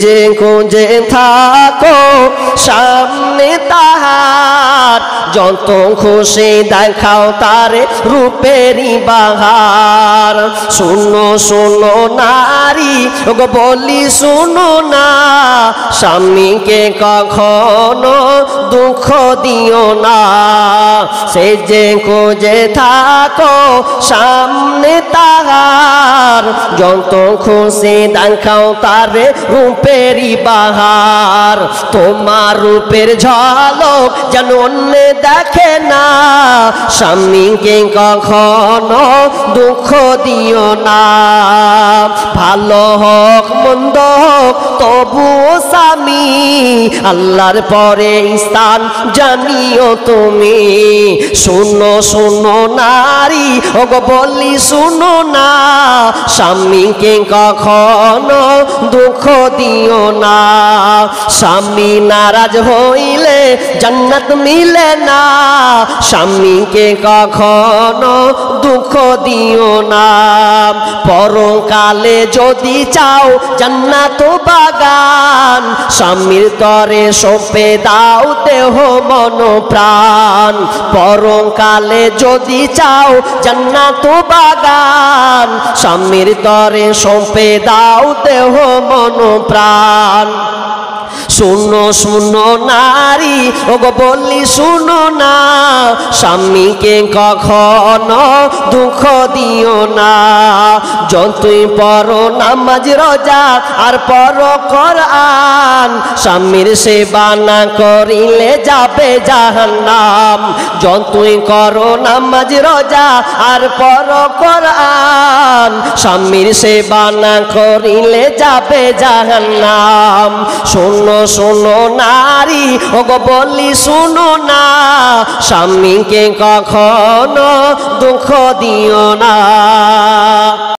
যে খুঁজে থাকো সামনে তাহার, যত খুশি দেখাও তারে রূপেরই বাহার। শুনো শুনো নারী ওগো বলি শুনো না, স্বামীকে কখনো দুঃখ দিও না। সে যে খুঁজে থাকো সামনে তাহার, যত খুশি দেখাও তারে রূপেরই বাহার। তোমার রূপের ঝলক যেন অন্য দেখে না, স্বামীকে কখনো দুঃখ দিও না। ভালো হোক মন্দ হোক তবুও স্বামী, আল্লাহর পরে স্থান জানিও তুমি। শুনো শুনো নারী ওগো বলি শুনো না, স্বামীকে কখনো দুঃখ দিও না। স্বামী নারাজ হইলে জান্নাত মিলে না, স্বামীকে কখনো দুঃখ দিও না। পরকালে যদি চাও জান্নাত বাগান, স্বামীর তরে সঁপে দাও দেহ মন প্রাণ। পরকালে যদি চাও জান্নাত বাগান, স্বামীর তরে সঁপে দাও দেহ মন প্রাণ। শুনো শুনো নারী ওগো বলি শুনো না, স্বামীকে কখনো দুঃখ দিও না। যতই পড়ো নামাজ রোজা আর পড়ো কোরআন, স্বামীর সেবা না করিলে যাবে জাহান্নাম। যতই করো নামাজ রোজা আর পড়ো কোরআন, স্বামীর সেবা না করিলে যাবে জাহান্নাম। শুনো শুনো নারী ওগো বলি শুনো না, স্বামীকে কখনো দুঃখ দিও না।